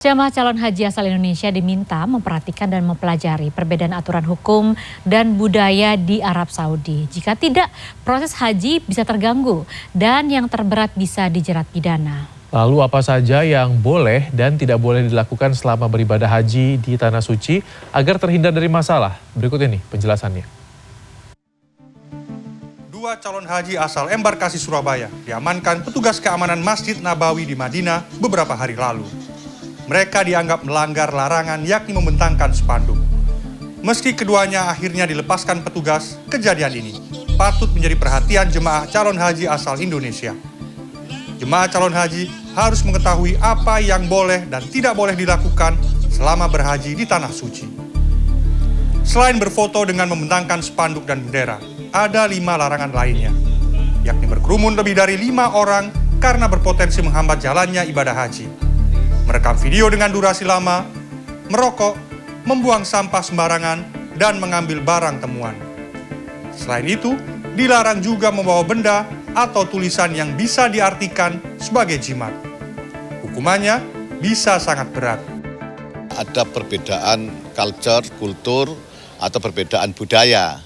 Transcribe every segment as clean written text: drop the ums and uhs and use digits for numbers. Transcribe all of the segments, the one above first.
Jamaah calon haji asal Indonesia diminta memperhatikan dan mempelajari perbedaan aturan hukum dan budaya di Arab Saudi. Jika tidak, proses haji bisa terganggu dan yang terberat bisa dijerat pidana. Lalu apa saja yang boleh dan tidak boleh dilakukan selama beribadah haji di Tanah Suci agar terhindar dari masalah? Berikut ini penjelasannya. Dua calon haji asal embarkasi Surabaya diamankan petugas keamanan Masjid Nabawi di Madinah beberapa hari lalu. Mereka dianggap melanggar larangan yakni membentangkan spanduk. Meski keduanya akhirnya dilepaskan petugas, kejadian ini patut menjadi perhatian jemaah calon haji asal Indonesia. Jemaah calon haji harus mengetahui apa yang boleh dan tidak boleh dilakukan selama berhaji di Tanah Suci. Selain berfoto dengan membentangkan spanduk dan bendera, ada 5 larangan lainnya, yakni berkerumun lebih dari 5 orang karena berpotensi menghambat jalannya ibadah haji, merekam video dengan durasi lama, merokok, membuang sampah sembarangan, dan mengambil barang temuan. Selain itu, dilarang juga membawa benda atau tulisan yang bisa diartikan sebagai jimat. Hukumannya bisa sangat berat. Ada perbedaan kultur, atau perbedaan budaya,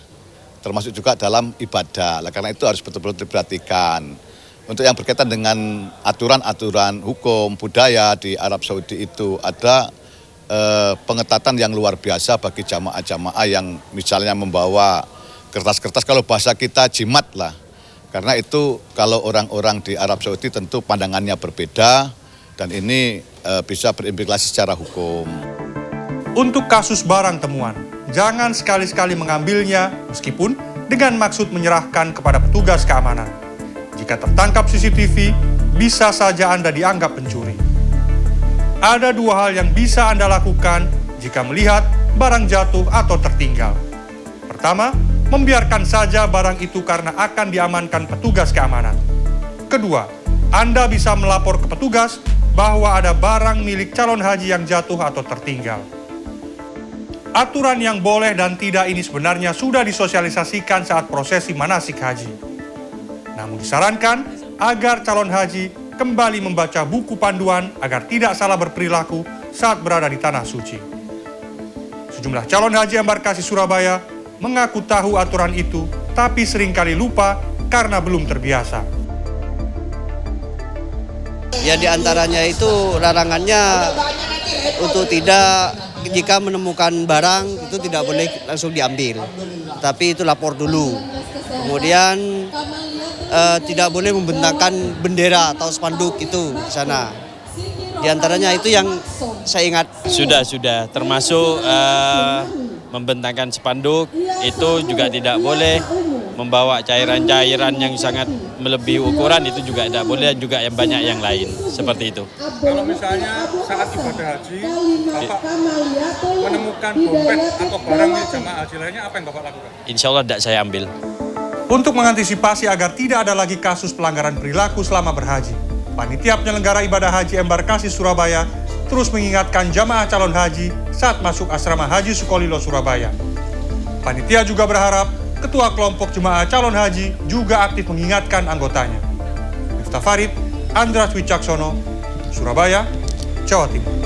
termasuk juga dalam ibadah. Karena itu harus betul-betul diperhatikan. Untuk yang berkaitan dengan aturan-aturan hukum, budaya di Arab Saudi itu ada pengetatan yang luar biasa bagi jamaah-jamaah yang misalnya membawa kertas-kertas, kalau bahasa kita jimat lah. Karena itu kalau orang-orang di Arab Saudi tentu pandangannya berbeda dan ini bisa berimplikasi secara hukum. Untuk kasus barang temuan, jangan sekali-sekali mengambilnya meskipun dengan maksud menyerahkan kepada petugas keamanan. Jika tertangkap CCTV, bisa saja Anda dianggap pencuri. Ada 2 hal yang bisa Anda lakukan jika melihat barang jatuh atau tertinggal. Pertama, membiarkan saja barang itu karena akan diamankan petugas keamanan. Kedua, Anda bisa melapor ke petugas bahwa ada barang milik calon haji yang jatuh atau tertinggal. Aturan yang boleh dan tidak ini sebenarnya sudah disosialisasikan saat prosesi manasik haji. Namun disarankan agar calon haji kembali membaca buku panduan agar tidak salah berperilaku saat berada di Tanah Suci. Sejumlah calon haji embarkasi Surabaya mengaku tahu aturan itu, tapi seringkali lupa karena belum terbiasa. Ya diantaranya itu larangannya untuk tidak, jika menemukan barang itu tidak boleh langsung diambil, tapi itu lapor dulu. Kemudian tidak boleh membentangkan bendera atau spanduk itu di sana. Di antaranya itu yang saya ingat. Sudah, termasuk membentangkan spanduk itu juga tidak boleh, membawa cairan-cairan yang sangat melebihi ukuran itu juga tidak boleh, juga yang banyak yang lain seperti itu. Kalau misalnya saat ibadah haji, Bapak menemukan dompet atau barang milik jamaah haji lainnya, apa yang Bapak lakukan? Insya Allah tidak saya ambil. Untuk mengantisipasi agar tidak ada lagi kasus pelanggaran perilaku selama berhaji, Panitia Penyelenggara Ibadah Haji Embarkasi Surabaya terus mengingatkan jamaah calon haji saat masuk asrama Haji Sukolilo Surabaya. Panitia juga berharap Ketua Kelompok Jemaah Calon Haji juga aktif mengingatkan anggotanya. Miftah Farid, Andras Wicaksono, Surabaya, Jawa Timur.